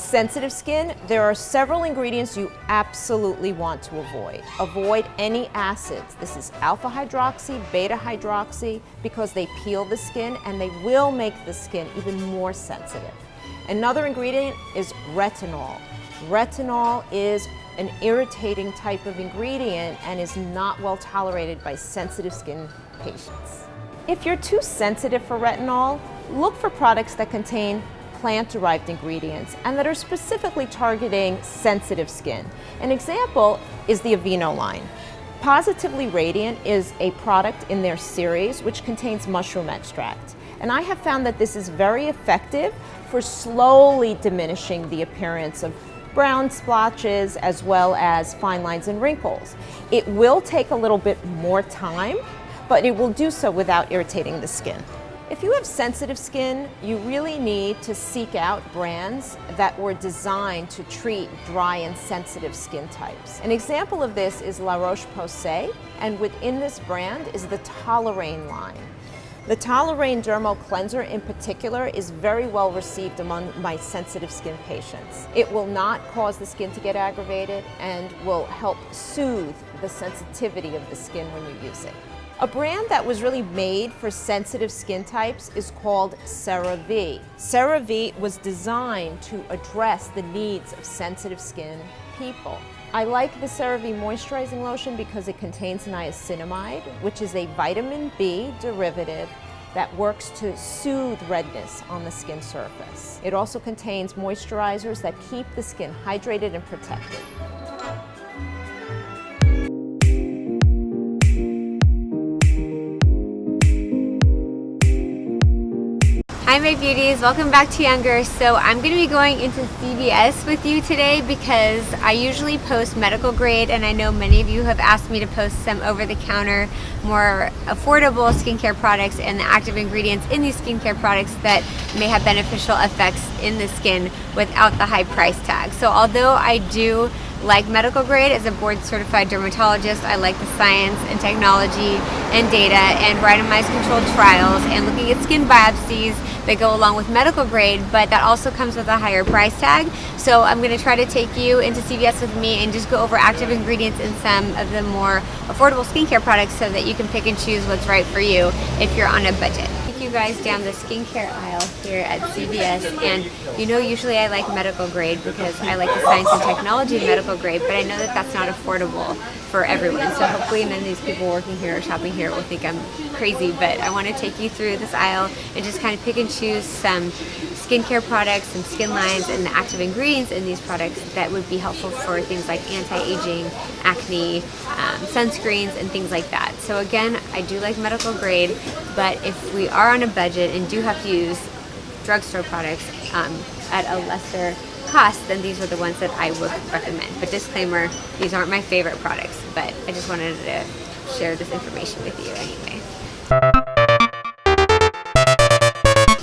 sensitive skin, there are several ingredients you absolutely want to avoid. Avoid any acids. This is alpha hydroxy, beta hydroxy, because they peel the skin and they will make the skin even more sensitive. Another ingredient is retinol. Retinol is an irritating type of ingredient and is not well tolerated by sensitive skin patients. If you're too sensitive for retinol, look for products that contain plant-derived ingredients and that are specifically targeting sensitive skin. An example is the Vino line. Positively Radiant is a product in their series which contains mushroom extract. And I have found that this is very effective for slowly diminishing the appearance of brown splotches as well as fine lines and wrinkles. It will take a little bit more time, but it will do so without irritating the skin. If you have sensitive skin, you really need to seek out brands that were designed to treat dry and sensitive skin types. An example of this is La Roche-Posay, and within this brand is the Toleraine line. The Toleraine Dermal Cleanser in particular is very well received among my sensitive skin patients. It will not cause the skin to get aggravated and will help soothe the sensitivity of the skin when you use it. A brand that was really made for sensitive skin types is called CeraVe. CeraVe was designed to address the needs of sensitive skin people. I like the CeraVe moisturizing lotion because it contains niacinamide, which is a vitamin B derivative that works to soothe redness on the skin surface. It also contains moisturizers that keep the skin hydrated and protected. Hi my beauties, welcome back to Younger. So I'm going to be going into CVS with you today because I usually post medical grade, and I know many of you have asked me to post some over-the-counter, more affordable skincare products and the active ingredients in these skincare products that may have beneficial effects in the skin without the high price tag. So although I do like medical grade as a board certified dermatologist, I like the science and technology and data and randomized controlled trials and looking at skin biopsies that go along with medical grade, but that also comes with a higher price tag. So I'm going to try to take you into CVS with me and just go over active ingredients in some of the more affordable skincare products so that you can pick and choose what's right for you if you're on a budget. You guys down the skincare aisle here at CVS, and you know usually I like medical grade because I like the science and technology of medical grade, but I know that that's not affordable for everyone, so hopefully none of these people working here or shopping here will think I'm crazy, but I want to take you through this aisle and just kind of pick and choose some skincare products, some skin lines, and the active ingredients in these products that would be helpful for things like anti-aging, acne, sunscreens, and things like that. So again, I do like medical grade, but if we are on a budget and do have to use drugstore products at a lesser cost, then these are the ones that I would recommend. But disclaimer, these aren't my favorite products, but I just wanted to share this information with you anyway.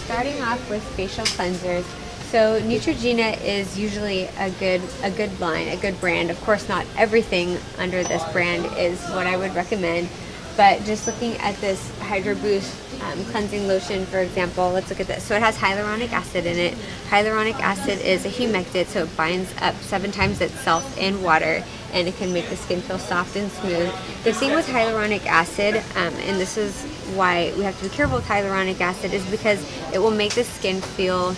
Starting off with facial cleansers. So Neutrogena is usually a good line, a good brand. Of course, not everything under this brand is what I would recommend, but just looking at this Hydro Boost cleansing lotion, for example, let's look at this. So it has hyaluronic acid in it. Hyaluronic acid is a humectant, so it binds up 7 times itself in water, and it can make the skin feel soft and smooth. The thing with hyaluronic acid, and this is why we have to be careful with hyaluronic acid, is because it will make the skin feel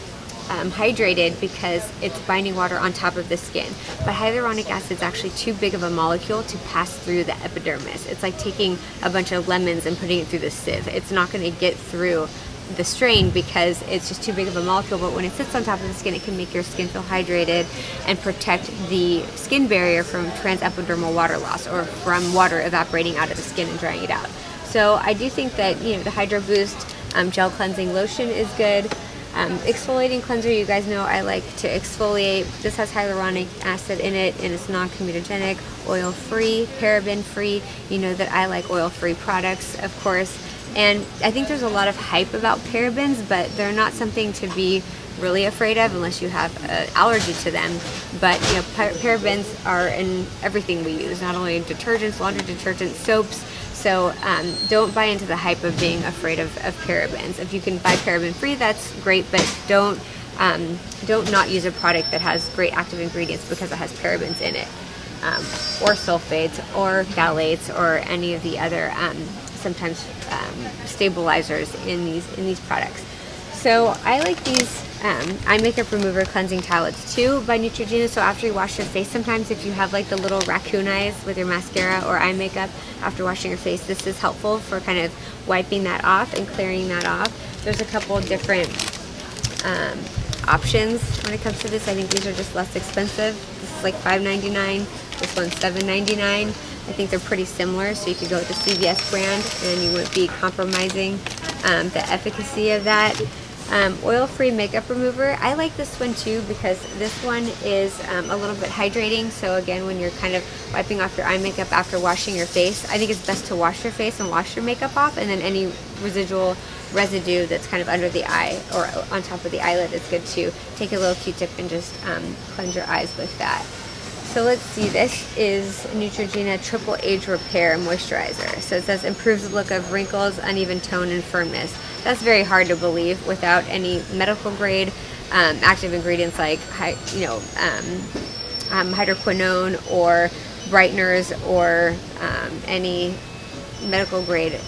hydrated because it's binding water on top of the skin. But hyaluronic acid is actually too big of a molecule to pass through the epidermis. It's like taking a bunch of lemons and putting it through the sieve. It's not going to get through the strain because it's just too big of a molecule, but when it sits on top of the skin, it can make your skin feel hydrated and protect the skin barrier from transepidermal water loss, or from water evaporating out of the skin and drying it out. So I do think that, you know, the Hydro Boost gel cleansing lotion is good. Exfoliating cleanser, you guys know I like to exfoliate. This has hyaluronic acid in it, and it's non-comedogenic, oil-free, paraben-free. You know that I like oil-free products, of course. And I think there's a lot of hype about parabens, but they're not something to be really afraid of unless you have an allergy to them. But you know, parabens are in everything we use, not only in detergents, laundry detergents, soaps. So don't buy into the hype of being afraid of parabens. If you can buy paraben free, that's great, but don't don't not use a product that has great active ingredients because it has parabens in it, or sulfates, or phthalates, or any of the other sometimes stabilizers in these products. So I like these eye makeup remover cleansing towelettes too by Neutrogena. So after you wash your face, sometimes if you have like the little raccoon eyes with your mascara or eye makeup after washing your face, this is helpful for kind of wiping that off and clearing that off. There's a couple different options when it comes to this. I think these are just less expensive. This is like $5.99. This one's $7.99. I think they're pretty similar, so you could go with the CVS brand and you wouldn't be compromising the efficacy of that. Oil-free makeup remover. I like this one too because this one is a little bit hydrating. So again, when you're kind of wiping off your eye makeup after washing your face, I think it's best to wash your face and wash your makeup off, and then any residual residue that's kind of under the eye or on top of the eyelid, it's good to take a little Q-tip and just cleanse your eyes with that. So let's see, this is Neutrogena Triple Age Repair Moisturizer. So it says improves the look of wrinkles, uneven tone, and firmness. That's very hard to believe without any medical grade active ingredients like hydroquinone or brighteners or any medical grade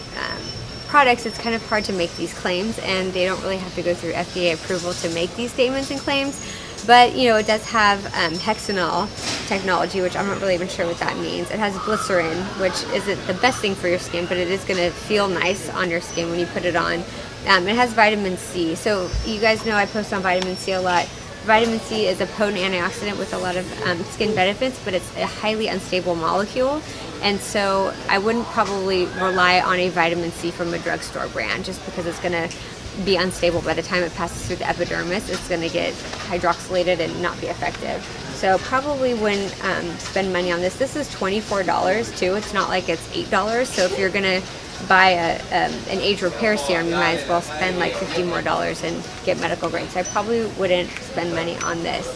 products. It's kind of hard to make these claims, and they don't really have to go through FDA approval to make these statements and claims. But, you know, it does have hexanol technology, which I'm not really even sure what that means. It has glycerin, which isn't the best thing for your skin, but it is going to feel nice on your skin when you put it on. It has vitamin C. So you guys know I post on vitamin C a lot. Vitamin C is a potent antioxidant with a lot of skin benefits, but it's a highly unstable molecule. And so I wouldn't probably rely on a vitamin C from a drugstore brand just because it's going to be unstable by the time it passes through the epidermis. It's going to get hydroxylated and not be effective. So probably wouldn't spend money on this. This is $24 too. It's not like it's $8. So if you're going to buy an age repair serum, you might as well spend like $50 more and get medical grade. So I probably wouldn't spend money on this.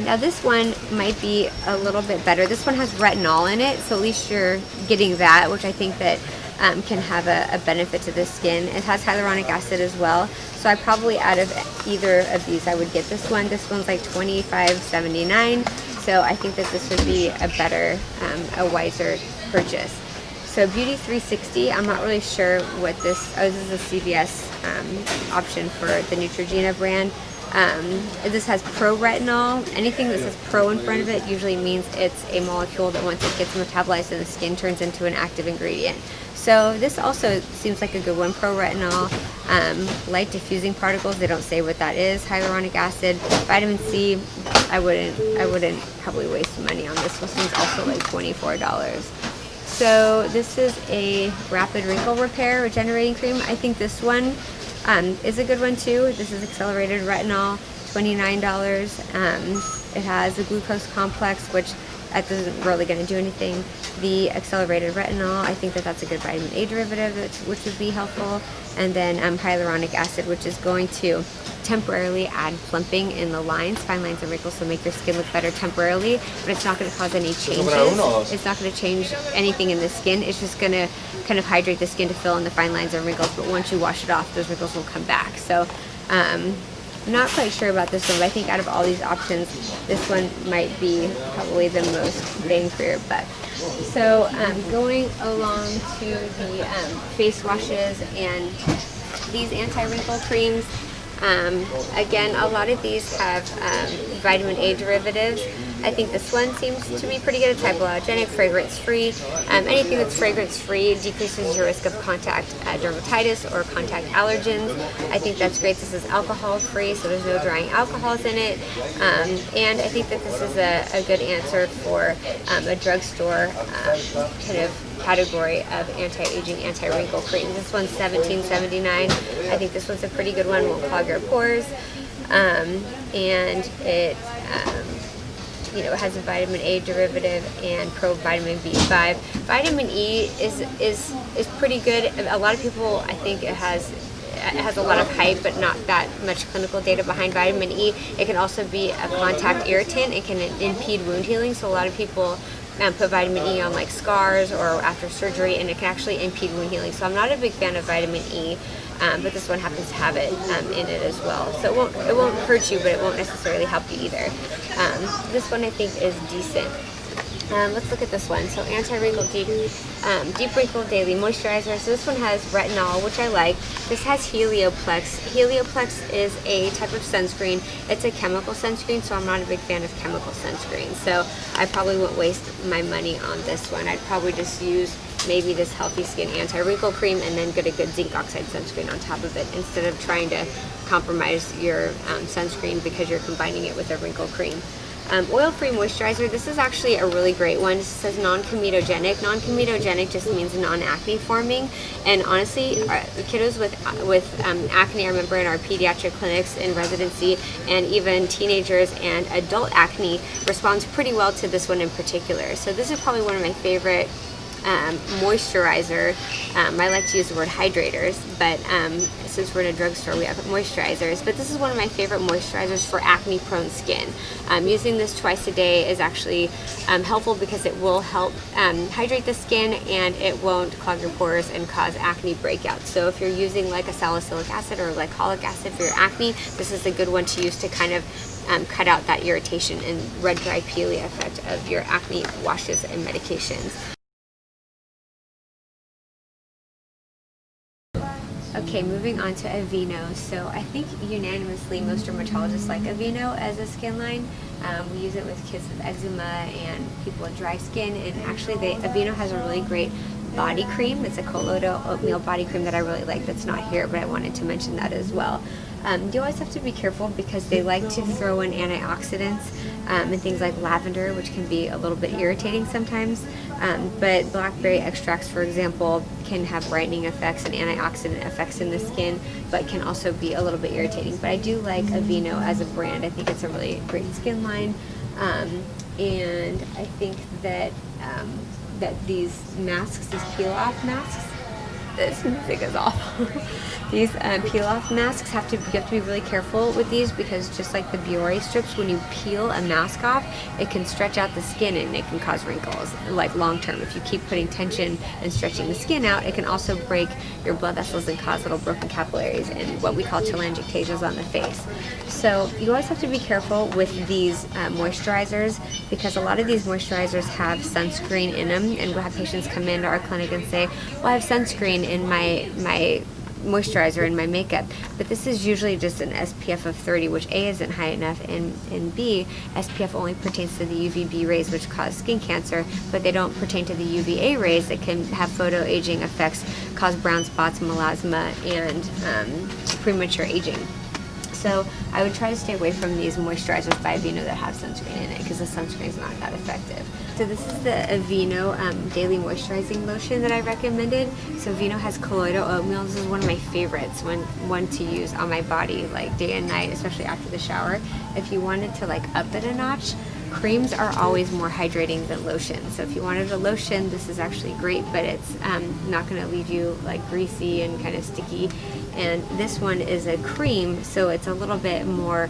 Now this one might be a little bit better. This one has retinol in it, so at least you're getting that, which I think that can have a benefit to the skin. It has hyaluronic acid as well, so I probably out of either of these I would get this one. This one's like $25.79, so I think that this would be a better, a wiser purchase. So Beauty 360, I'm not really sure what this, this is a CVS option for the Neutrogena brand. This has pro retinol. Anything that says pro in front of it usually means it's a molecule that once it gets metabolized in the skin turns into an active ingredient. So this also seems like a good one. Pro retinol, light diffusing particles. They don't say what that is. Hyaluronic acid, vitamin C. I wouldn't probably waste money on this. This one's also like $24. So this is a rapid wrinkle repair regenerating cream. I think this one is a good one too. This is accelerated retinol, $29. It has a glucose complex, which that isn't really going to do anything. The accelerated retinol, I think that that's a good vitamin A derivative, which would be helpful. And then hyaluronic acid, which is going to temporarily add plumping in the lines, fine lines and wrinkles, so make your skin look better temporarily, but it's not going to cause any changes. It's not going to change anything in the skin. It's just going to kind of hydrate the skin to fill in the fine lines and wrinkles, but once you wash it off, those wrinkles will come back. So I'm not quite sure about this one, but I think out of all these options, this one might be probably the most bang for your buck. So going along to the face washes and these anti-wrinkle creams, again, a lot of these have vitamin A derivatives. I think this one seems to be pretty good. It's hypoallergenic, fragrance-free. Anything that's fragrance-free decreases your risk of contact dermatitis or contact allergens. I think that's great. This is alcohol-free, so there's no drying alcohols in it. And I think that this is a good answer for a drugstore kind of category of anti-aging, anti-wrinkle creams. This one's $17.79. I think this one's a pretty good one. Won't clog your pores, and it it has a vitamin A derivative and provitamin B5. Vitamin E is pretty good. A lot of people, I think it has a lot of hype, but not that much clinical data behind vitamin E. It can also be a contact irritant. It can impede wound healing. So a lot of people put vitamin E on like scars or after surgery, and it can actually impede wound healing. So I'm not a big fan of vitamin E. but this one happens to have it in it as well. So it won't hurt you, but it won't necessarily help you either. This one I think is decent. Let's look at this one. So anti-wrinkle deep wrinkle daily moisturizer. So this one has retinol, which I like. This has Helioplex. Helioplex is a type of sunscreen. It's a chemical sunscreen, so I'm not a big fan of chemical sunscreen. So I probably won't waste my money on this one. I'd probably just use maybe this Healthy Skin anti-wrinkle cream and then get a good zinc oxide sunscreen on top of it, instead of trying to compromise your sunscreen because you're combining it with a wrinkle cream. Oil-free moisturizer, this is actually a really great one. This says non-comedogenic. Non-comedogenic just means non-acne forming, and honestly, kiddos with acne, I remember in our pediatric clinics in residency, and even teenagers and adult acne responds pretty well to this one in particular. So this is probably one of my favorite moisturizer. I like to use the word hydrators, but since we're in a drugstore, we have moisturizers. But this is one of my favorite moisturizers for acne-prone skin. Using this twice a day is actually helpful because it will help hydrate the skin, and it won't clog your pores and cause acne breakouts. So if you're using like a salicylic acid or glycolic acid for your acne, this is a good one to use to kind of cut out that irritation and red, dry, peely effect of your acne washes and medications. Okay, moving on to a Vino. So I think unanimously most dermatologists like a Vino as a skin line. We use it with kids with eczema and people with dry skin, and actually a Vino has a really great body cream. It's a colloidal oatmeal body cream that I really like that's not here, but I wanted to mention that as well. You always have to be careful because they like to throw in antioxidants and things like lavender, which can be a little bit irritating sometimes. But blackberry extracts, for example, can have brightening effects and antioxidant effects in the skin, but can also be a little bit irritating. But I do like Vino as a brand. I think it's a really great skin line, and I think that that these masks, these peel-off masks, this music is awful. These peel-off masks you have to be really careful with these, because just like the Biore strips, when you peel a mask off, it can stretch out the skin and it can cause wrinkles, like long term. If you keep putting tension and stretching the skin out, it can also break your blood vessels and cause little broken capillaries and what we call telangiectasias on the face. So you always have to be careful with these moisturizers, because a lot of these moisturizers have sunscreen in them, and we'll have patients come into our clinic and say, well, I have sunscreen in my moisturizer in my makeup, but this is usually just an SPF of 30, which A, isn't high enough, and B, SPF only pertains to the UVB rays, which cause skin cancer, but they don't pertain to the UVA rays that can have photoaging effects, cause brown spots, melasma, and premature aging. So I would try to stay away from these moisturizers by Vino that have sunscreen in it, because the sunscreen is not that effective. So this is the Vino Daily Moisturizing Lotion that I recommended. So Vino has colloidal oatmeal. This is one of my favorites, one to use on my body like day and night, especially after the shower. If you wanted to up it a notch, creams are always more hydrating than lotion. So if you wanted a lotion, this is actually great, but it's not going to leave you greasy and kind of sticky. And this one is a cream, so it's a little bit more,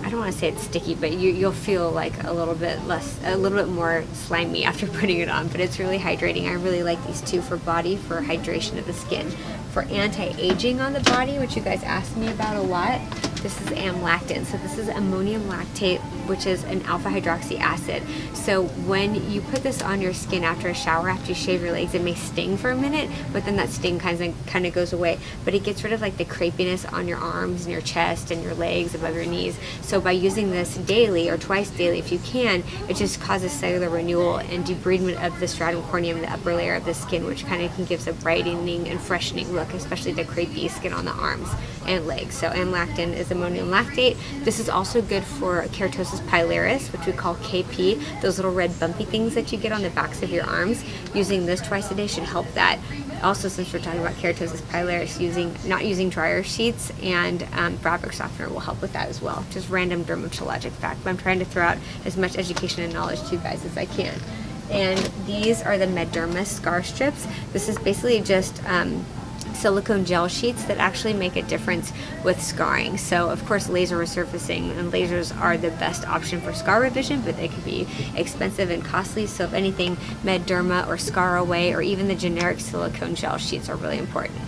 I don't want to say it's sticky, but you'll feel a little bit more slimy after putting it on, but it's really hydrating. I really like these two for body, for hydration of the skin. For anti-aging on the body, which you guys asked me about a lot, this is amlactin. So this is ammonium lactate, which is an alpha hydroxy acid. So when you put this on your skin after a shower, after you shave your legs, it may sting for a minute, but then that sting kind of goes away. But it gets rid of the crepiness on your arms and your chest and your legs above your knees. So by using this daily or twice daily, if you can, it just causes cellular renewal and debridement of the stratum corneum, the upper layer of the skin, which kind of gives a brightening and freshening look, especially the crepey skin on the arms and legs. So amlactin is ammonium lactate. This is also good for keratosis pilaris, which we call KP, those little red bumpy things that you get on the backs of your arms. Using this twice a day should help that. Also, since we're talking about keratosis pilaris, not using dryer sheets and fabric softener will help with that as well. Just random dermatologic fact, but I'm trying to throw out as much education and knowledge to you guys as I can. And these are the Mederma scar strips. This is basically just silicone gel sheets that actually make a difference with scarring. So of course laser resurfacing and lasers are the best option for scar revision, but they can be expensive and costly. So if anything, Mederma or Scar Away or even the generic silicone gel sheets are really important.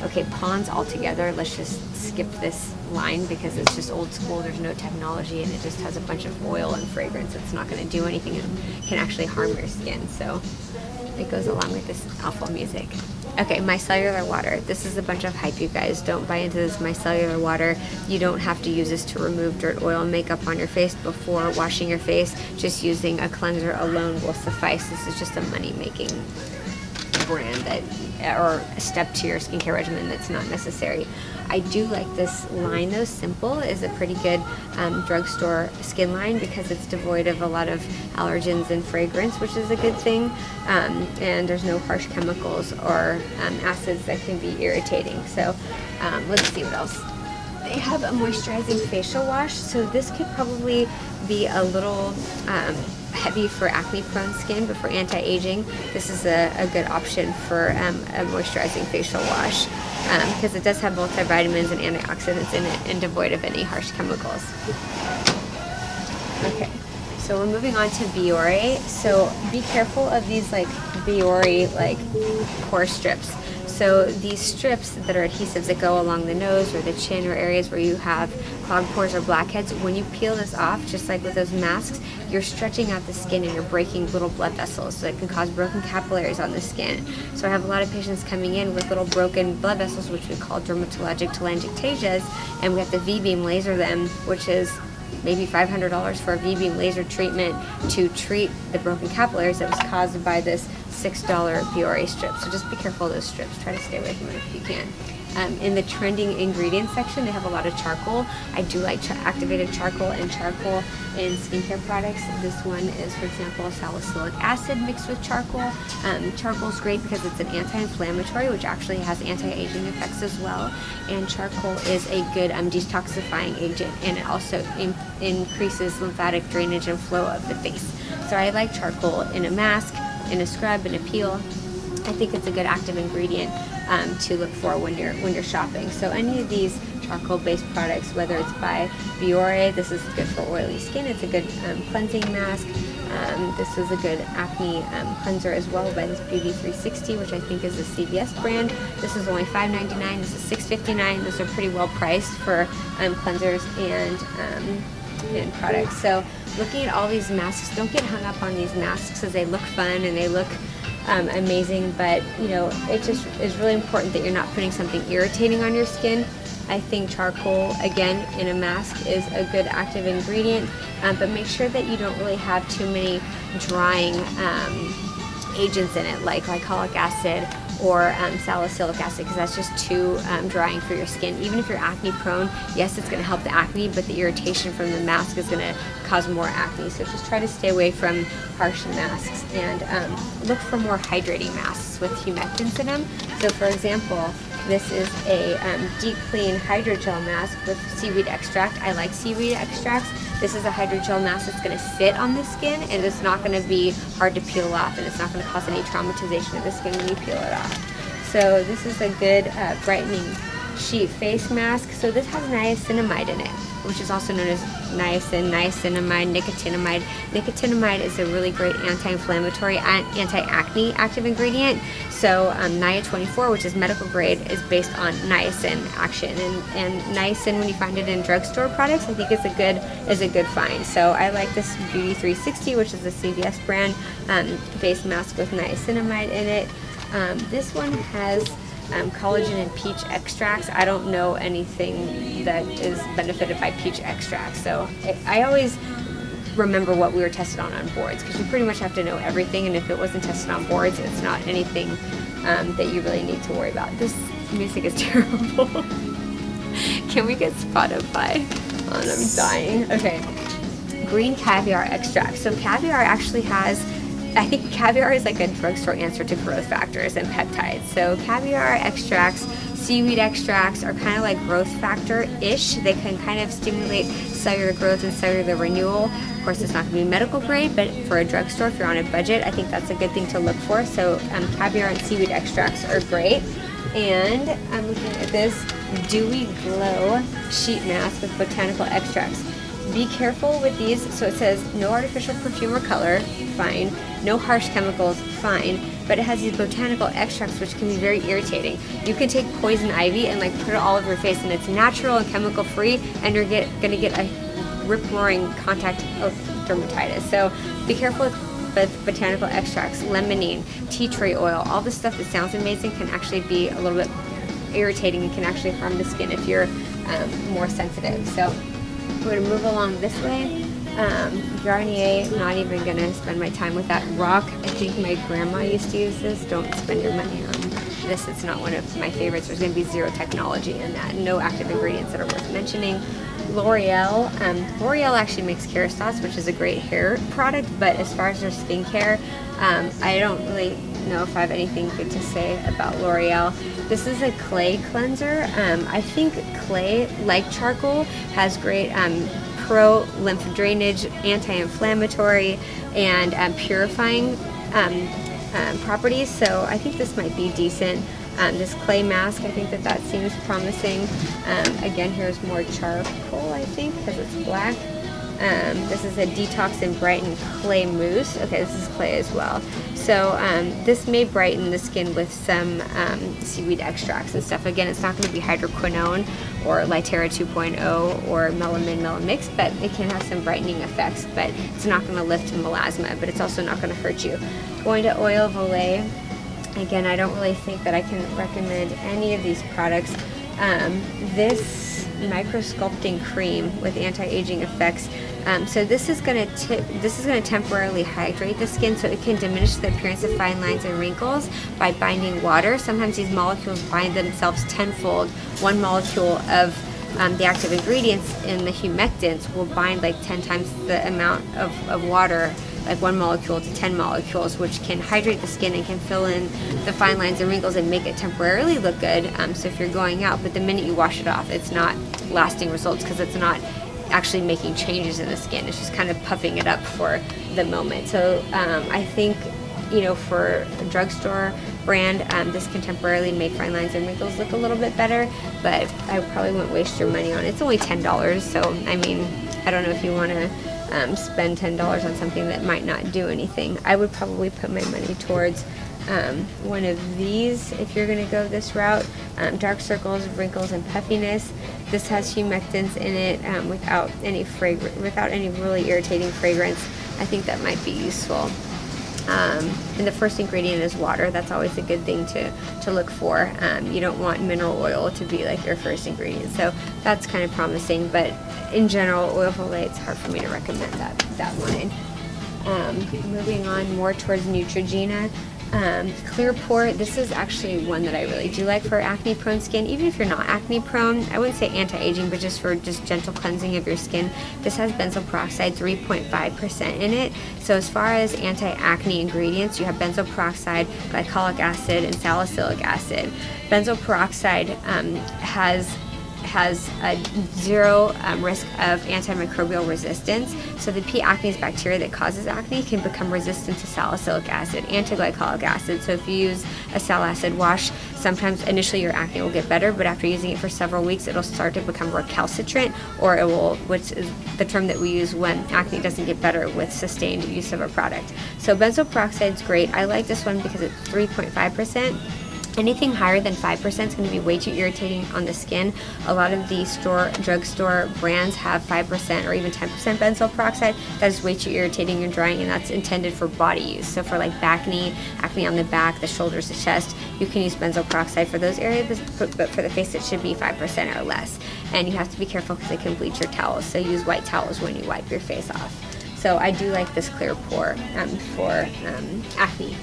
okay, ponds altogether, let's just skip this line because it's just old school, there's no technology, and it just has a bunch of oil and fragrance. It's not going to do anything and can actually harm your skin. So it goes along with this awful music. Okay, Micellar Water. This is a bunch of hype, you guys. Don't buy into this Micellar Water. You don't have to use this to remove dirt, oil, and makeup on your face before washing your face. Just using a cleanser alone will suffice. This is just a money-making brand that, or a step to your skincare regimen that's not necessary. I do like this line though. Simple is a pretty good drugstore skin line because it's devoid of a lot of allergens and fragrance, which is a good thing, and there's no harsh chemicals or acids that can be irritating. So let's see what else. They have a moisturizing facial wash, so this could probably be a little heavy for acne prone skin, but for anti-aging this is a good option for a moisturizing facial wash because it does have multivitamins and antioxidants in it and devoid of any harsh chemicals. Okay, so we're moving on to Biore. So be careful of these like Biore like pore strips. So these strips that are adhesives that go along the nose or the chin or areas where you have clogged pores or blackheads, when you peel this off, just like with those masks, you're stretching out the skin and you're breaking little blood vessels, so it can cause broken capillaries on the skin. So I have a lot of patients coming in with little broken blood vessels, which we call dermatologic telangiectasias, and we have to V-beam laser them, which is maybe $500 for a V-beam laser treatment to treat the broken capillaries that was caused by this $6 Biore strip. So just be careful of those strips. Try to stay away from it if you can. In the trending ingredients section, they have a lot of charcoal. I do like activated charcoal and charcoal in skincare products. This one is, for example, salicylic acid mixed with charcoal. Charcoal is great because it's an anti-inflammatory, which actually has anti-aging effects as well. And charcoal is a good detoxifying agent, and it also increases lymphatic drainage and flow of the face. So I like charcoal in a mask, in a scrub, in a peel. I think it's a good active ingredient to look for when you're shopping. So any of these charcoal-based products, whether it's by Biore, this is good for oily skin. It's a good cleansing mask. This is a good acne cleanser as well by this Beauty 360, which I think is a CVS brand. This is only $5.99. This is $6.59. Those are pretty well priced for cleansers and products. So looking at all these masks, don't get hung up on these masks because they look fun and they look amazing, but you know, it just is really important that you're not putting something irritating on your skin. I think charcoal, again, in a mask is a good active ingredient, but make sure that you don't really have too many drying agents in it, like glycolic acid or salicylic acid, because that's just too drying for your skin. Even if you're acne prone, yes, it's going to help the acne, but the irritation from the mask is going to cause more acne. So just try to stay away from harsh masks and look for more hydrating masks with humectants in them. So for example, this is a Deep Clean Hydrogel mask with seaweed extract. I like seaweed extracts. This is a hydrogel mask that's going to sit on the skin, and it's not going to be hard to peel off, and it's not going to cause any traumatization of the skin when you peel it off. So this is a good brightening sheet face mask. So this has niacinamide in it, which is also known as niacin, niacinamide, nicotinamide. Nicotinamide is a really great anti-inflammatory and anti-acne active ingredient. So Nia24, which is medical grade, is based on niacin action, and niacin, when you find it in drugstore products, I think is a good find. So I like this Beauty 360, which is a CVS brand face mask with niacinamide in it. This one has collagen and peach extracts. I don't know anything that is benefited by peach extracts, so I always remember what we were tested on boards, because you pretty much have to know everything, and if it wasn't tested on boards, it's not anything that you really need to worry about. This music is terrible. Can we get Spotify on? I'm dying. Okay. Green caviar extract. So caviar actually has, I think caviar is like a drugstore answer to growth factors and peptides. So caviar extracts, seaweed extracts are kind of like growth factor-ish. They can kind of stimulate cellular growth and cellular renewal. Of course, it's not going to be medical grade, but for a drugstore, if you're on a budget, I think that's a good thing to look for. So caviar and seaweed extracts are great. And I'm looking at this Dewy Glow sheet mask with botanical extracts. Be careful with these. So it says no artificial perfume or color, fine. No harsh chemicals, fine. but it has these botanical extracts which can be very irritating. You can take poison ivy and like put it all over your face, and it's natural and chemical free, and you're gonna get a rip-roaring contact of dermatitis. So be careful with botanical extracts, limonene, tea tree oil. All this stuff that sounds amazing can actually be a little bit irritating and can actually harm the skin if you're more sensitive. So we're gonna move along this way. Garnier, I'm not even gonna spend my time with that. Rock, I think my grandma used to use this. Don't spend your money on this. It's not one of my favorites. There's gonna be zero technology in that. No active ingredients that are worth mentioning. L'Oreal. L'Oreal actually makes Kerastase, which is a great hair product, but as far as their skincare, I don't really know if I have anything good to say about L'Oreal. This is a clay cleanser. I think clay, like charcoal, has great pro-lymph drainage, anti-inflammatory, and purifying properties, so I think this might be decent. This clay mask, I think that seems promising. Again, here's more charcoal, I think, because it's black. This is a detox and brighten clay mousse. Okay, this is clay as well. So this may brighten the skin with some seaweed extracts and stuff. Again, it's not going to be hydroquinone or Lytera 2.0 or melamine melamix, but it can have some brightening effects. But it's not going to lift melasma, but it's also not going to hurt you. Going to oil Valet. Again, I don't really think that I can recommend any of these products. This microsculpting cream with anti-aging effects. So this is going to temporarily hydrate the skin, so it can diminish the appearance of fine lines and wrinkles by binding water. Sometimes these molecules bind themselves tenfold. One molecule of the active ingredients in the humectants will bind like 10 times the amount of water, like 1 molecule to 10 molecules, which can hydrate the skin and can fill in the fine lines and wrinkles and make it temporarily look good. So if you're going out, but the minute you wash it off, it's not lasting results because it's not actually making changes in the skin. It's just kind of puffing it up for the moment. So I think, you know, for a drugstore brand, this can temporarily make fine lines and wrinkles look a little bit better, but I probably wouldn't waste your money on it. It's only $10, so I mean, I don't know if you want to spend $10 on something that might not do anything. I would probably put my money towards one of these if you're going to go this route. Dark circles, wrinkles, and puffiness. This has humectants in it without any really irritating fragrance. I think that might be useful. And the first ingredient is water. That's always a good thing to look for. You don't want mineral oil to be like your first ingredient, so that's kind of promising. But in general, oil Valet, it's hard for me to recommend that line. Moving on more towards Neutrogena. Clear Pore, this is actually one that I really do like for acne prone skin. Even if you're not acne prone, I wouldn't say anti-aging, but just for gentle cleansing of your skin. This has benzoyl peroxide 3.5% in it. So as far as anti-acne ingredients, you have benzoyl peroxide, glycolic acid, and salicylic acid. Benzoyl peroxide has a zero risk of antimicrobial resistance. So the P. acnes bacteria that causes acne can become resistant to salicylic acid and to glycolic acid. So if you use a sal acid wash, sometimes initially your acne will get better, but after using it for several weeks, it'll start to become recalcitrant, or it will, which is the term that we use when acne doesn't get better with sustained use of a product. So benzoyl peroxide is great. I like this one because it's 3.5%. Anything higher than 5% is going to be way too irritating on the skin. A lot of the drugstore brands have 5% or even 10% benzoyl peroxide. That is way too irritating and drying, and that's intended for body use. So for like acne on the back, the shoulders, the chest, you can use benzoyl peroxide for those areas, but for the face it should be 5% or less. And you have to be careful because it can bleach your towels. So use white towels when you wipe your face off. So I do like this Clear Pore for acne.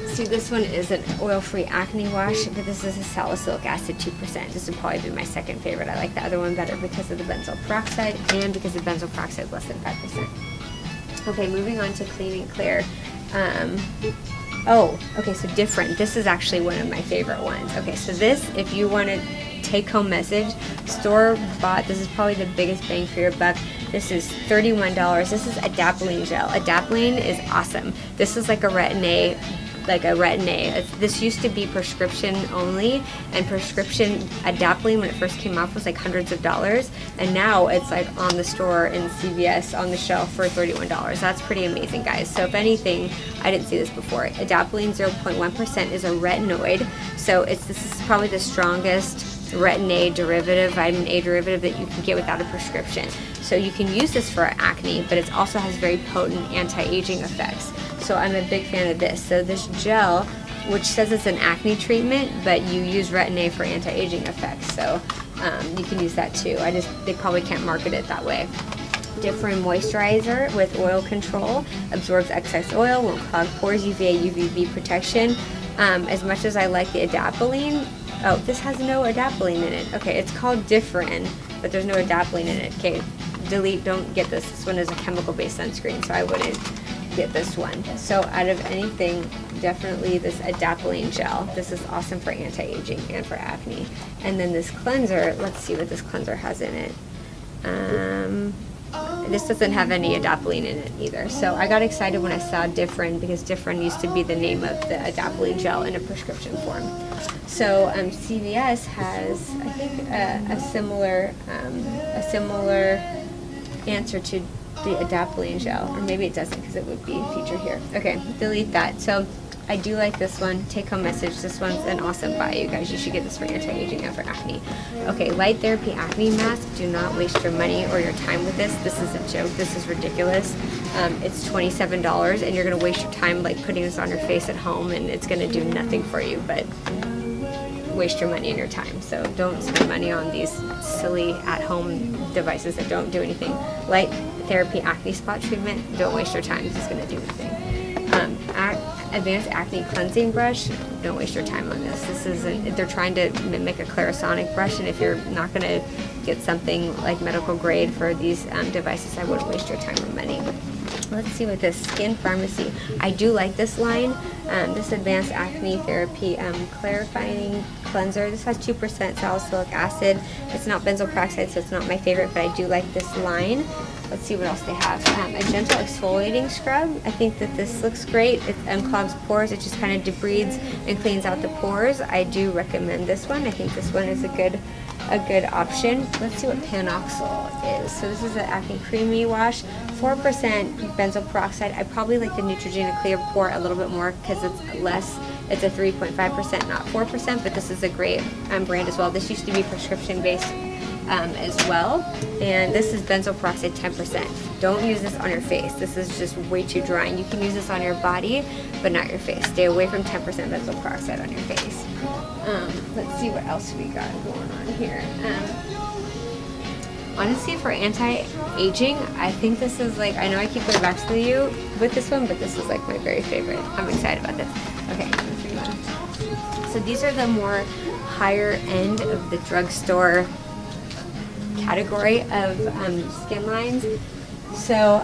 See, this one is an oil-free acne wash, but this is a salicylic acid 2%. This would probably be my second favorite. I like the other one better because of the benzoyl peroxide and because the benzoyl peroxide is less than 5%. Okay, moving on to Clean and Clear. Okay, so different. This is actually one of my favorite ones. Okay, so this, if you want to take-home message, store-bought, this is probably the biggest bang for your buck. This is $31. This is adapalene gel. Adapalene is awesome. This is like a retin-A like a Retin-A. This used to be prescription only, and prescription adapalene when it first came out was like hundreds of dollars, and now it's like on the store in CVS on the shelf for $31. That's pretty amazing, guys. So if anything, I didn't see this before. Adapalene 0.1% is a retinoid, so this is probably the strongest Retin-A derivative, vitamin A derivative that you can get without a prescription. So you can use this for acne, but it also has very potent anti-aging effects. So I'm a big fan of this. So this gel, which says it's an acne treatment, but you use Retin-A for anti-aging effects. So you can use that too. They probably can't market it that way. Different moisturizer with oil control, absorbs excess oil, won't clog pores, UVA, UVB protection. As much as I like the adapalene, oh, this has no adapalene in it. Okay, it's called Differin, but there's no adapalene in it. Okay, delete, don't get this. This one is a chemical-based sunscreen, so I wouldn't get this one. So out of anything, definitely this adapalene gel. This is awesome for anti-aging and for acne. And then this cleanser, let's see what this cleanser has in it. This doesn't have any adapalene in it either. So I got excited when I saw Differin, because Differin used to be the name of the adapalene gel in a prescription form. So CVS has, I think, a similar answer to the adapalene gel, or maybe it doesn't because it would be featured here. Okay, delete that. So I do like this one. Take home message. This one's an awesome buy, you guys. You should get this for anti-aging and for acne. Okay, Light Therapy Acne Mask. Do not waste your money or your time with this. This is a joke. This is ridiculous. It's $27, and you're gonna waste your time like putting this on your face at home, and it's gonna do nothing for you but waste your money and your time. So don't spend money on these silly at-home devices that don't do anything. Light Therapy Acne Spot Treatment. Don't waste your time. This is gonna do nothing. Advanced Acne Cleansing Brush. Don't waste your time on this. They're trying to mimic a Clarisonic brush, and if you're not going to get something like medical grade for these devices, I wouldn't waste your time or money. Let's see what this Skin Pharmacy. I do like this line. This Advanced Acne Therapy Clarifying Cleanser. This has 2% salicylic acid. It's not benzoyl peroxide, so it's not my favorite, but I do like this line. Let's see what else they have. A gentle exfoliating scrub. I think that this looks great. It unclogs pores. It just kind of debrides and cleans out the pores. I do recommend this one. I think this one is a good option. Let's see what Panoxyl is. So this is an acne creamy wash. 4% benzoyl peroxide. I probably like the Neutrogena Clear Pore a little bit more because it's less. It's a 3.5%, not 4%, but this is a great brand as well. This used to be prescription based as well, and this is benzoyl peroxide 10%. Don't use this on your face. This is just way too drying. You can use this on your body, but not your face. Stay away from 10% benzoyl peroxide on your face. Let's see what else we got going on here. Honestly, for anti-aging, I think this is like, I know I keep going back to you with this one, but this is like my very favorite. I'm excited about this. Okay, let's move on. So these are the more higher end of the drugstore category of skin lines. So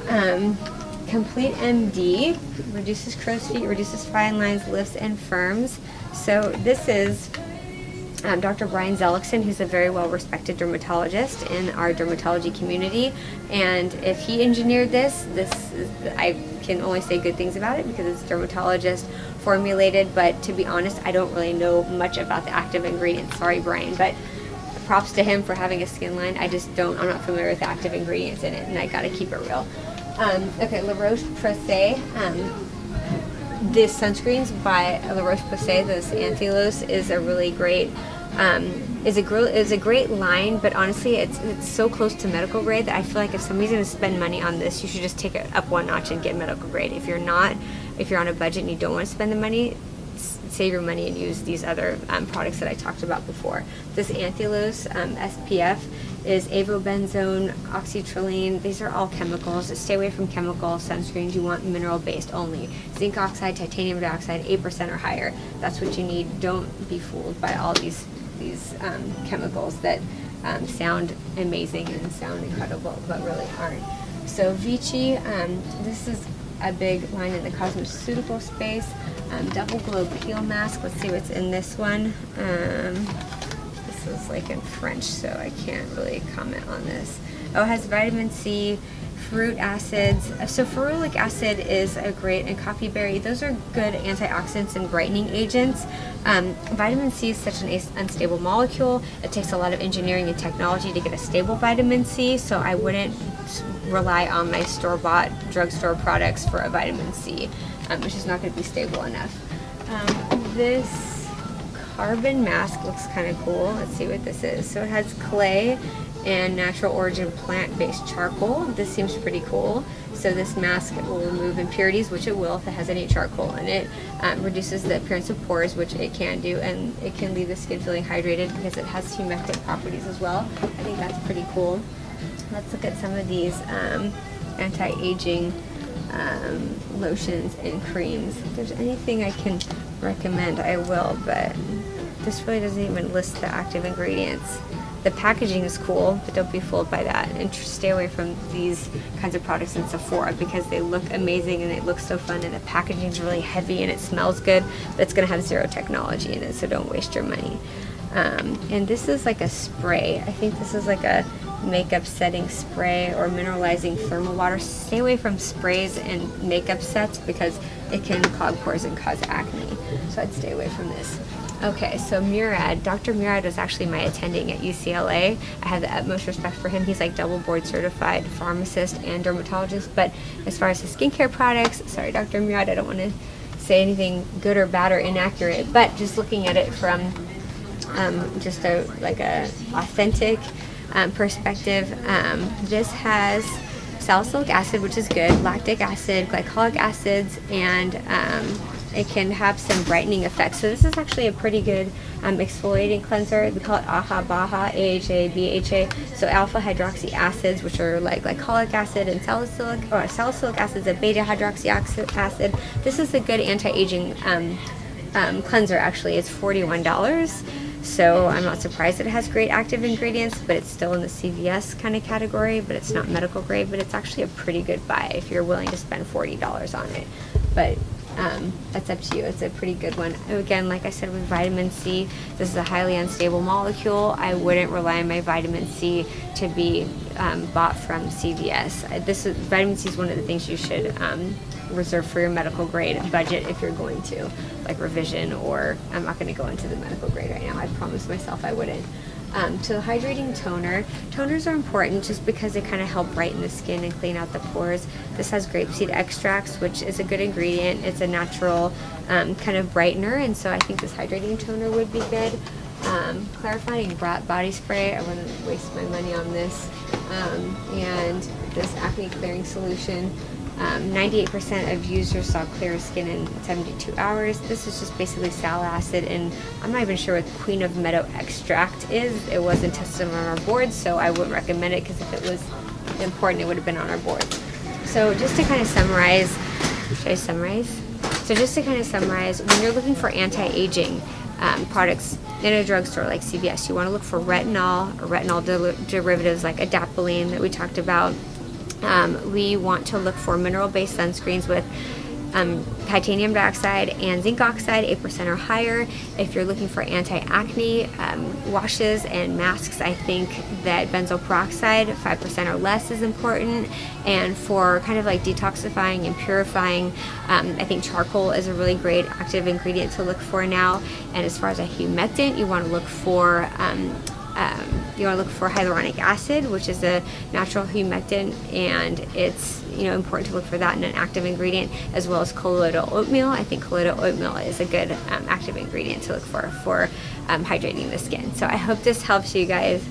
Complete MD reduces crow's feet, reduces fine lines, lifts and firms. So this is Dr. Brian Zellickson, who's a very well-respected dermatologist in our dermatology community, and if he engineered this I can only say good things about it because it's dermatologist formulated, but to be honest, I don't really know much about the active ingredients. Sorry, Brian, but props to him for having a skin line. I'm not familiar with the active ingredients in it, and I gotta keep it real. Okay, La Roche-Posay. This sunscreens by La Roche-Posay, this Anthilose, is a really great is a great line, but honestly it's so close to medical grade that I feel like if somebody's going to spend money on this, you should just take it up one notch and get medical grade. If you're on a budget and you don't want to spend the money, save your money and use these other products that I talked about before. This Anthilose SPF is avobenzone, oxytrilene. These are all chemicals. Stay away from chemical sunscreens. You want mineral based only. Zinc oxide, titanium dioxide, 8% or higher. That's what you need. Don't be fooled by all these chemicals that sound amazing and sound incredible but really aren't. So Vichy, this is a big line in the cosmeceutical space. Double Glow Peel Mask. Let's see what's in this one. This is like in French, so I can't really comment on this. Oh, it has vitamin C, fruit acids. So ferulic acid is a great, and coffee berry, those are good antioxidants and brightening agents. Vitamin C is such an unstable molecule. It takes a lot of engineering and technology to get a stable vitamin C, so I wouldn't rely on my store-bought drugstore products for a vitamin C, which is not going to be stable enough. This carbon mask looks kind of cool. Let's see what this is. So it has clay and natural origin plant-based charcoal. This seems pretty cool. So this mask will remove impurities, which it will if it has any charcoal in it. Reduces the appearance of pores, which it can do, and it can leave the skin feeling hydrated because it has humectant properties as well. I think that's pretty cool. Let's look at some of these anti-aging lotions and creams. If there's anything I can recommend, I will, but this really doesn't even list the active ingredients. The packaging is cool, but don't be fooled by that, and stay away from these kinds of products in Sephora because they look amazing and they look so fun, and the packaging is really heavy and it smells good, but it's going to have zero technology in it, so don't waste your money. And this is like a spray. I think this is like a makeup setting spray or mineralizing thermal water. Stay away from sprays and makeup sets because it can clog pores and cause acne, so I'd stay away from this. Okay, so Murad, Dr. Murad was actually my attending at UCLA. I have the utmost respect for him. He's like double board certified pharmacist and dermatologist, but as far as his skincare products, sorry Dr. Murad, I don't want to say anything good or bad or inaccurate, but just looking at it from just a authentic perspective, this has salicylic acid, which is good, lactic acid, glycolic acids, and it can have some brightening effects. So this is actually a pretty good exfoliating cleanser. We call it AHA, BAHA, AHA, BHA. So alpha hydroxy acids, which are like glycolic acid, and salicylic acids, and beta hydroxy acid. This is a good anti-aging cleanser. Actually, it's $41. So I'm not surprised that it has great active ingredients, but it's still in the CVS kind of category, but it's not medical grade, but it's actually a pretty good buy if you're willing to spend $40 on it. But that's up to you. It's a pretty good one. Again, like I said, with vitamin C, this is a highly unstable molecule. I wouldn't rely on my vitamin C to be bought from CVS. Vitamin C is one of the things you should reserve for your medical grade budget if you're going to, like revision, or I'm not going to go into the medical grade right now. I promised myself I wouldn't. To the hydrating toner. Toners are important just because they kind of help brighten the skin and clean out the pores. This has grapeseed extracts, which is a good ingredient. It's a natural kind of brightener, and so I think this hydrating toner would be good. Clarifying body spray, I wouldn't waste my money on this. And this acne clearing solution. 98% of users saw clear skin in 72 hours. This is just basically sal acid, and I'm not even sure what Queen of Meadow extract is. It wasn't tested on our board, so I wouldn't recommend it, because if it was important, it would have been on our board. So just to kind of summarize, should I summarize? So just to kind of summarize, when you're looking for anti-aging products in a drugstore like CVS, you want to look for retinol or retinol derivatives like adapalene that we talked about. We want to look for mineral-based sunscreens with titanium dioxide and zinc oxide, 8% or higher. If you're looking for anti-acne washes and masks, I think that benzoyl peroxide, 5% or less, is important. And for kind of like detoxifying and purifying, I think charcoal is a really great active ingredient to look for now. And as far as a humectant, you want to look for hyaluronic acid, which is a natural humectant, and it's important to look for that in an active ingredient, as well as colloidal oatmeal. I think colloidal oatmeal is a good active ingredient to look for hydrating the skin. So I hope this helps you guys.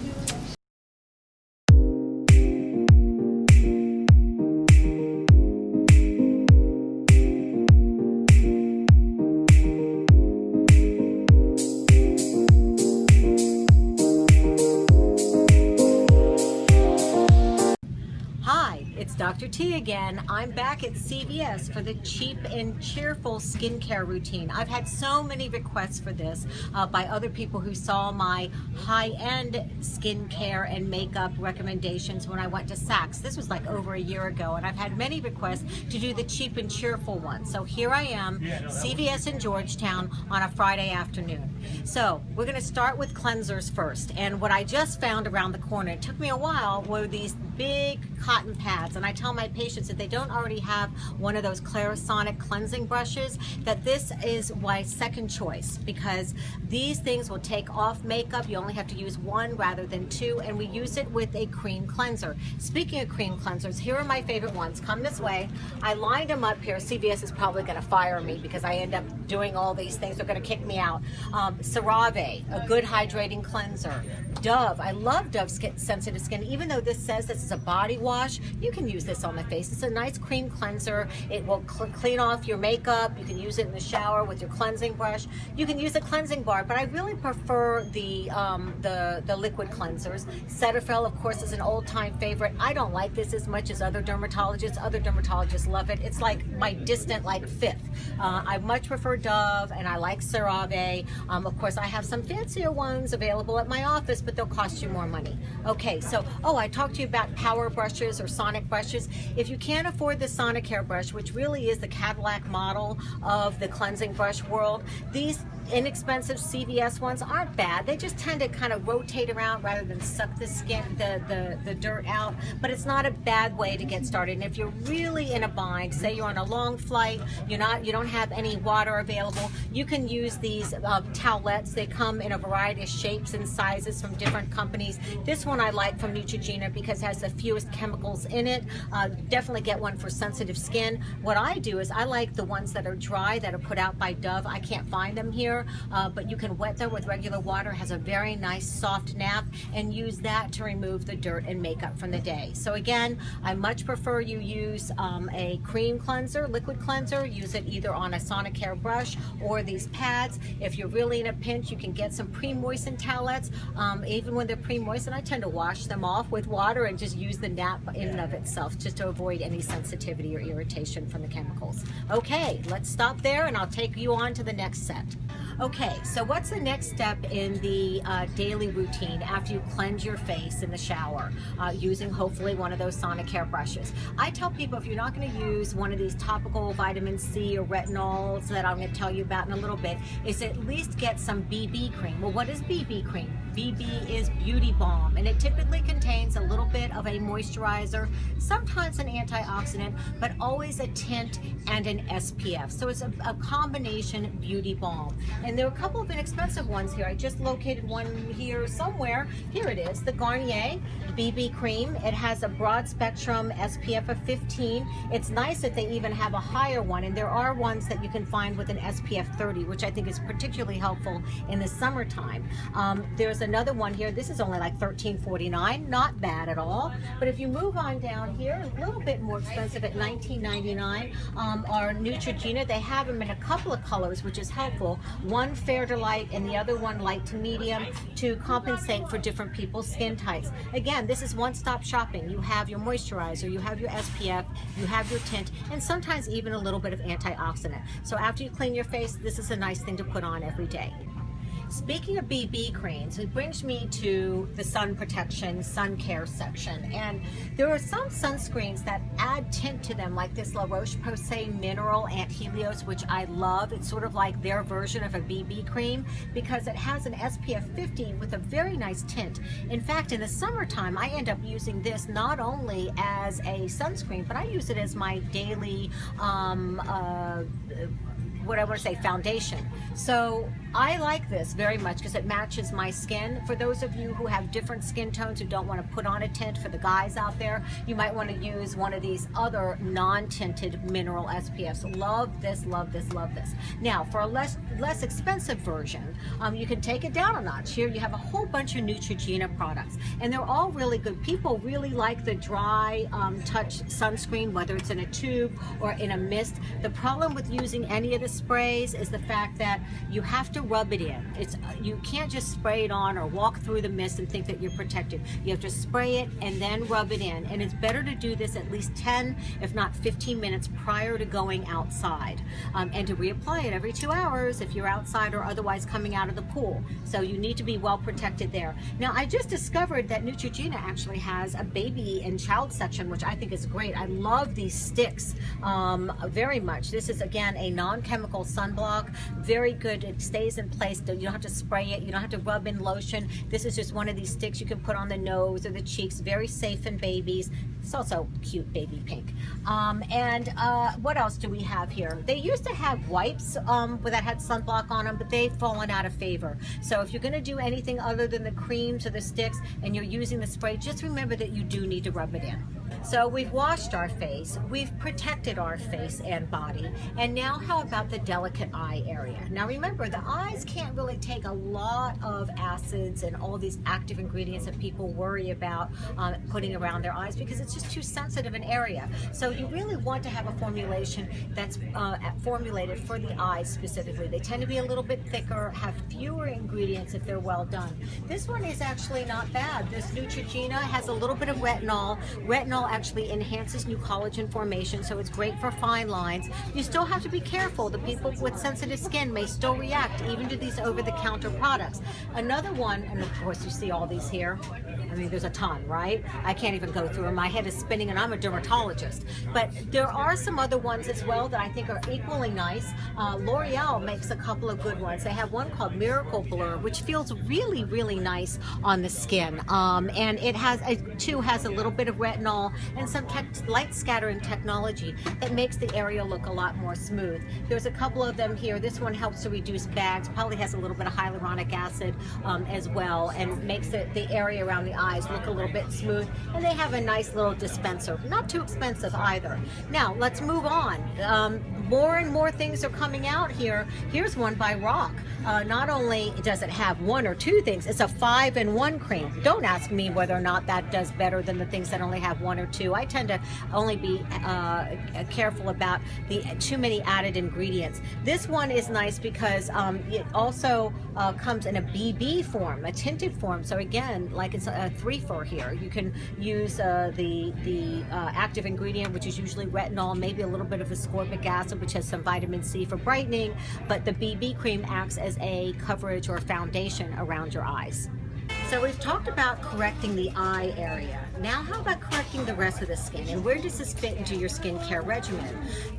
Dr. T again. I'm back at CVS for the cheap and cheerful skincare routine. I've had so many requests for this by other people who saw my high-end skincare and makeup recommendations when I went to Saks. This was like over a year ago, and I've had many requests to do the cheap and cheerful one. So here I am, CVS in Georgetown on a Friday afternoon. So we're going to start with cleansers first. And what I just found around the corner, it took me a while, were these big cotton pads. pads. And I tell my patients if they don't already have one of those Clarisonic cleansing brushes, that this is my second choice, because these things will take off makeup. You only have to use one rather than two, and we use it with a cream cleanser. Speaking of cream cleansers, here are my favorite ones. Come this way. I lined them up here. CVS is probably going to fire me because I end up doing all these things. They're going to kick me out. CeraVe, a good hydrating cleanser. Dove, I love Dove sensitive skin. Even though this says this is a body wash, you can use this on the face. It's a nice cream cleanser. It will clean off your makeup. You can use it in the shower with your cleansing brush. You can use a cleansing bar, but I really prefer the liquid cleansers. Cetaphil, of course, is an old-time favorite. I don't like this as much as other dermatologists. Other dermatologists love it. It's like my distant fifth. I much prefer Dove, and I like CeraVe. Of course, I have some fancier ones available at my office, but they'll cost you more money. Okay, so, I talked to you about power brushes or sonic brushes. If you can't afford the sonic hair brush, which really is the Cadillac model of the cleansing brush world, these inexpensive CVS ones aren't bad. They just tend to kind of rotate around rather than suck the skin, the dirt out, but it's not a bad way to get started. And if you're really in a bind, say you're on a long flight, you don't have any water available, you can use these towelettes. They come in a variety of shapes and sizes from different companies. This one I like from Neutrogena because it has the fewest chemicals in it. Definitely get one for sensitive skin. What I do is I like the ones that are dry, that are put out by Dove. I can't find them here, but you can wet them with regular water. It has a very nice soft nap, and use that to remove the dirt and makeup from the day. So again, I much prefer you use a cream cleanser, liquid cleanser. Use it either on a sonic hair brush or these pads. If you're really in a pinch, you can get some pre-moistened towelettes. Even when they're pre-moistened, I tend to wash them off with water and just use the nap in and of itself, just to avoid any sensitivity or irritation from the chemicals. Okay, let's stop there and I'll take you on to the next set. Okay, so what's the next step in the daily routine after you cleanse your face in the shower using hopefully one of those sonic hair brushes? I tell people if you're not going to use one of these topical vitamin C or retinols that I'm going to tell you about in a little bit, is at least get some BB cream. Well, what is BB cream? BB is beauty balm, and it typically contains a little bit of a moisturizer, sometimes an antioxidant, but always a tint and an SPF. So it's a combination beauty balm. And there are a couple of inexpensive ones here. I just located one here somewhere. Here it is, the Garnier BB cream. It has a broad spectrum SPF of 15. It's nice that they even have a higher one, and there are ones that you can find with an SPF 30, which I think is particularly helpful in the summertime. There's another one here. This is only like $13.49, not bad at all. But if you move on down here, a little bit more expensive at $19.99, are Neutrogena. They have them in a couple of colors, which is helpful. One fair to light and the other one light to medium, to compensate for different people's skin types. Again, this is one-stop shopping. You have your moisturizer, you have your SPF, you have your tint, and sometimes even a little bit of antioxidant. So after you clean your face, this is a nice thing to put on every day. Speaking of BB creams, it brings me to the sun protection, sun care section. And there are some sunscreens that add tint to them, like this La Roche-Posay Mineral Anti-Helios, which I love. It's sort of like their version of a BB cream because it has an SPF 50 with a very nice tint. In fact, in the summertime, I end up using this not only as a sunscreen, but I use it as my daily foundation. So I like this very much because it matches my skin. For those of you who have different skin tones who don't want to put on a tint, for the guys out there, you might want to use one of these other non-tinted mineral SPFs. Love this, love this, love this. Now, for a less expensive version, you can take it down a notch. Here you have a whole bunch of Neutrogena products, and they're all really good. People really like the dry touch sunscreen, whether it's in a tube or in a mist. The problem with using any of the sprays is the fact that you have to rub it in. You can't just spray it on or walk through the mist and think that you're protected. You have to spray it and then rub it in, and it's better to do this at least 10 if not 15 minutes prior to going outside, and to reapply it every 2 hours if you're outside or otherwise coming out of the pool. So you need to be well protected there. Now, I just discovered that Neutrogena actually has a baby and child section, which I think is great. I love these sticks very much. This is again a non-chemical chemical sunblock. Very good. It stays in place. You don't have to spray it. You don't have to rub in lotion. This is just one of these sticks you can put on the nose or the cheeks. Very safe in babies. It's also cute baby pink. What else do we have here? They used to have wipes that had sunblock on them, but they've fallen out of favor. So if you're going to do anything other than the creams or the sticks and you're using the spray, just remember that you do need to rub it in. So we've washed our face, we've protected our face and body, and now how about the delicate eye area? Now remember, the eyes can't really take a lot of acids and all these active ingredients that people worry about putting around their eyes because it's just too sensitive an area. So you really want to have a formulation that's formulated for the eyes specifically. They tend to be a little bit thicker, have fewer ingredients if they're well done. This one is actually not bad. This Neutrogena has a little bit of retinol. Retinol actually enhances new collagen formation, so it's great for fine lines. You still have to be careful. The people with sensitive skin may still react even to these over-the-counter products. Another one, and of course you see all these here. I mean, there's a ton, right? I can't even go through them. My head is spinning and I'm a dermatologist. But there are some other ones as well that I think are equally nice. L'Oreal makes a couple of good ones. They have one called Miracle Blur, which feels really, really nice on the skin. And it too has a little bit of retinol and some light scattering technology that makes the area look a lot more smooth. There's a couple of them here. This one helps to reduce bags, probably has a little bit of hyaluronic acid as well, and makes the area around the eyes look a little bit smooth. And they have a nice little dispenser, not too expensive either. Now let's move on. More and more things are coming out here. Here's one by Rock. Not only does it have one or two things, it's a 5-in-1 cream. Don't ask me whether or not that does better than the things that only have one or two. I tend to only be careful about the too many added ingredients. This one is nice because it also comes in a BB form, a tinted form. So again, like it's a 3-for here. You can use the active ingredient, which is usually retinol, maybe a little bit of ascorbic acid, which has some vitamin C for brightening, but the BB cream acts as a coverage or foundation around your eyes. So we've talked about correcting the eye area. Now how about correcting the rest of the skin? And where does this fit into your skincare regimen?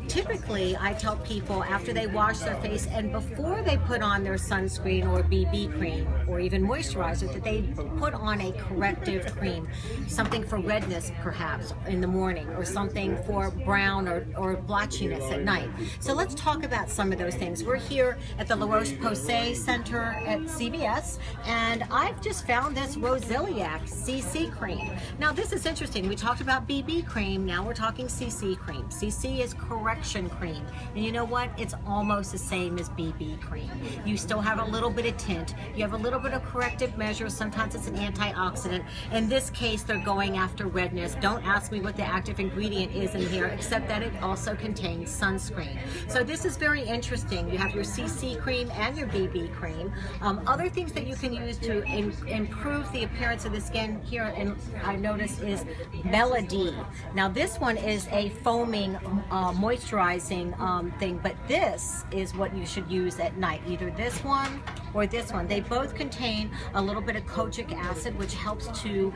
Typically, I tell people after they wash their face and before they put on their sunscreen or BB cream or even moisturizer, that they put on a corrective cream. Something for redness perhaps in the morning, or something for brown or blotchiness at night. So let's talk about some of those things. We're here at the La Roche-Posay Center at CVS, and I've just found this Rosiliac CC cream. Now this is interesting. We talked about BB cream, now we're talking CC cream. CC is correction cream, and you know what? It's almost the same as BB cream. You still have a little bit of tint, you have a little bit of corrective measures, sometimes it's an antioxidant. In this case, they're going after redness. Don't ask me what the active ingredient is in here, except that it also contains sunscreen. So this is very interesting. You have your CC cream and your BB cream. Other things that you can use to improve the appearance of the skin here, and I noticed, is Melody. Now this one is a foaming moisturizing thing, but this is what you should use at night, either this one or this one. They both contain a little bit of kojic acid, which helps to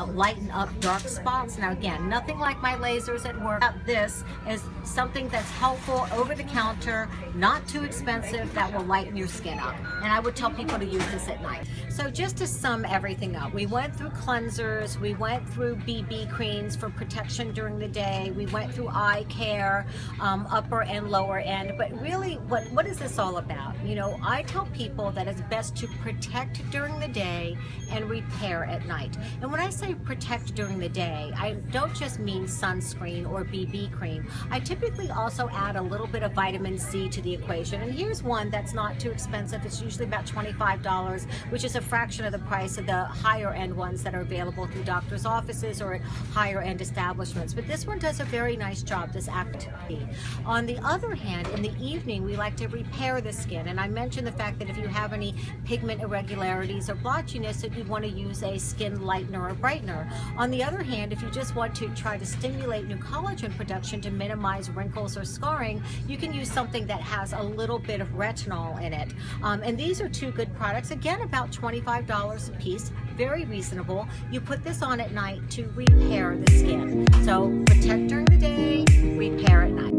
lighten up dark spots. Now again, nothing like my lasers at work. This is something that's helpful, over the counter, not too expensive, that will lighten your skin up. And I would tell people to use this at night. So just to sum everything up, we went through cleansers, we went through BB creams for protection during the day, we went through eye care, upper and lower end, but really what is this all about? You know, I tell people that it's best to protect during the day and repair at night. And when I say protect during the day, I don't just mean sunscreen or BB cream. I typically also add a little bit of vitamin C to the equation. And here's one that's not too expensive. It's usually about $25, which is a fraction of the price of the higher end ones that are available through doctors' offices or at higher end establishments. But this one does a very nice job, this Acne. On the other hand, in the evening, we like to repair the skin. And I mentioned the fact that if you have any pigment irregularities or blotchiness, that you want to use a skin lightener or brightener. On the other hand, if you just want to try to stimulate new collagen production to minimize wrinkles or scarring, you can use something that has a little bit of retinol in it. And these are two good products. Again, about $25 a piece, very reasonable. You put this on at night to repair the skin. So protect during the day, repair at night.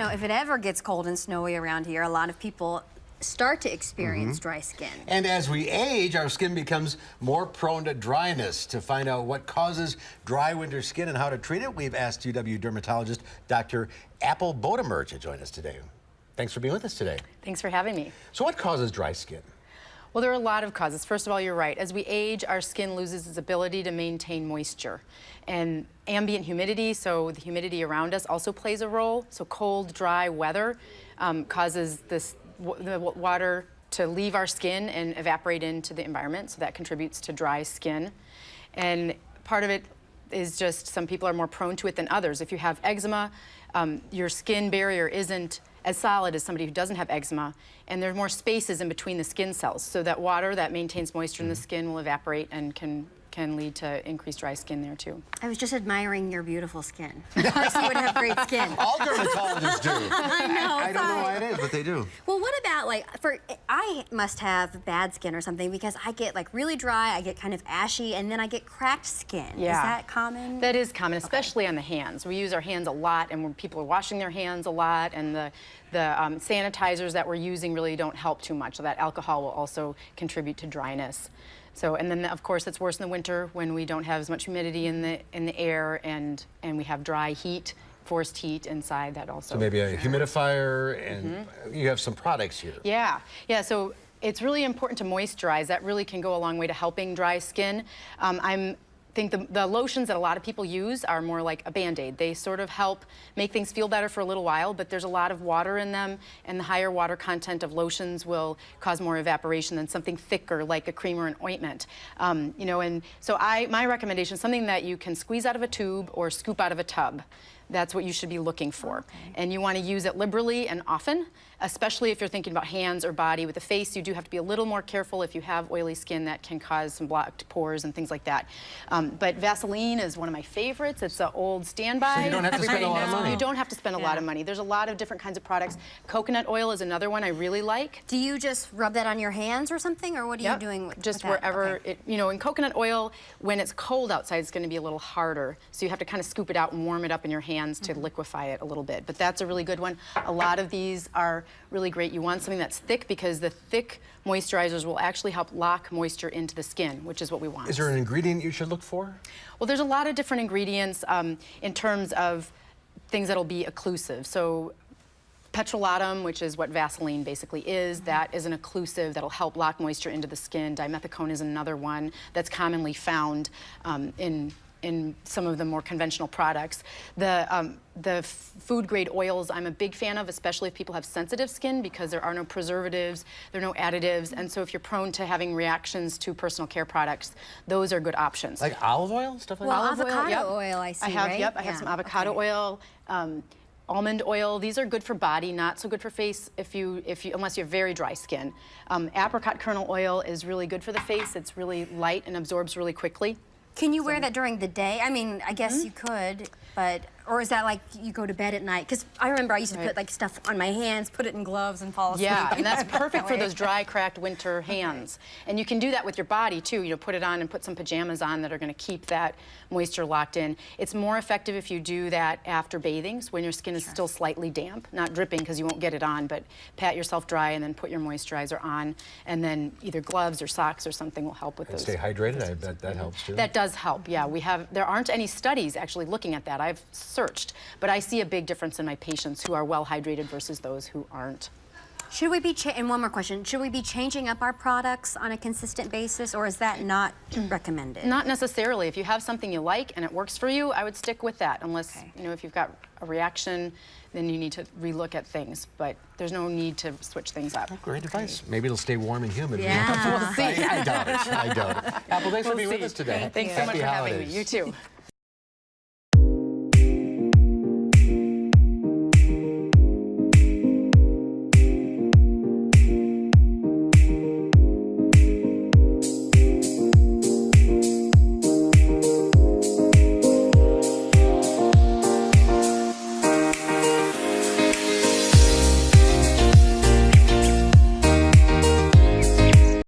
know, if it ever gets cold and snowy around here, a lot of people start to experience dry skin. And as we age, our skin becomes more prone to dryness. To find out what causes dry winter skin and how to treat it, we've asked UW dermatologist Dr. Apple Bodemer to join us today. Thanks for being with us today. Thanks for having me. So what causes dry skin? Well, there are a lot of causes. First of all, you're right. As we age, our skin loses its ability to maintain moisture. And ambient humidity, so the humidity around us, also plays a role. So cold, dry weather causes the water to leave our skin and evaporate into the environment, so that contributes to dry skin. And part of it is just some people are more prone to it than others. If you have eczema, your skin barrier isn't as solid as somebody who doesn't have eczema, and there are more spaces in between the skin cells, so that water that maintains moisture in the skin will evaporate and can lead to increased dry skin there too. I was just admiring your beautiful skin. Of course you would have great skin. All dermatologists do. I know. I don't know why it is, but they do. Well, what about I must have bad skin or something because I get like really dry, I get kind of ashy, and then I get cracked skin. Yeah. Is that common? That is common, especially on the hands. We use our hands a lot, and when people are washing their hands a lot, and the sanitizers that we're using really don't help too much. So that alcohol will also contribute to dryness. So, and then of course it's worse in the winter when we don't have as much humidity in the air, and we have dry heat, forced heat inside that also. So maybe a humidifier, and you have some products here. Yeah, so it's really important to moisturize. That really can go a long way to helping dry skin. I think the lotions that a lot of people use are more like a Band-Aid. They sort of help make things feel better for a little while, but there's a lot of water in them, and the higher water content of lotions will cause more evaporation than something thicker like a cream or an ointment. You know, and so my recommendation is something that you can squeeze out of a tube or scoop out of a tub. That's what you should be looking for. Okay. And you want to use it liberally and often, especially if you're thinking about hands or body. With the face, you do have to be a little more careful if you have oily skin. That can cause some blocked pores and things like that. But Vaseline is one of my favorites. It's an old standby. So you don't have to spend a lot of money. You don't have to spend a lot of money. There's a lot of different kinds of products. Coconut oil is another one I really like. Do you just rub that on your hands or something, or what are you doing with just that? Wherever you know, in coconut oil, when it's cold outside, it's going to be a little harder. So you have to kind of scoop it out and warm it up in your hands to liquefy it a little bit. But that's a really good one. A lot of these are really great. You want something that's thick because the thick moisturizers will actually help lock moisture into the skin, which is what we want. Is there an ingredient you should look for? Well, there's a lot of different ingredients in terms of things that'll be occlusive. So petrolatum, which is what Vaseline basically is, that is an occlusive that'll help lock moisture into the skin. Dimethicone is another one that's commonly found in some of the more conventional products. The food grade oils I'm a big fan of, especially if people have sensitive skin, because there are no preservatives, there are no additives, and so if you're prone to having reactions to personal care products, those are good options. Like olive oil, stuff like well, that? avocado oil, I see, I have, right? I have some avocado oil. Almond oil, these are good for body, not so good for face unless you have very dry skin. Apricot kernel oil is really good for the face. It's really light and absorbs really quickly. Can you wear that during the day? I mean, I guess you could, but, or is that like you go to bed at night? Because I remember I used to put like stuff on my hands, put it in gloves and fall asleep. Yeah, and that's perfect for those dry, cracked winter hands. And you can do that with your body too. You know, put it on and put some pajamas on that are going to keep that moisture locked in. It's more effective if you do that after bathing, when your skin is still slightly damp, not dripping because you won't get it on, but pat yourself dry and then put your moisturizer on, and then either gloves or socks or something will help with those. Stay hydrated, I bet that helps too. That does help, yeah. There aren't any studies actually looking at that. I've searched, but I see a big difference in my patients who are well hydrated versus those who aren't. Should we be, and one more question, should we be changing up our products on a consistent basis, or is that not recommended? Not necessarily. If you have something you like and it works for you, I would stick with that, unless, you know, if you've got a reaction, then you need to relook at things, but there's no need to switch things up. Great advice. Maybe it'll stay warm and humid. Yeah. We'll see. I doubt it. I doubt it. Apple, thanks for being with us today. Thanks so much for having me. You too.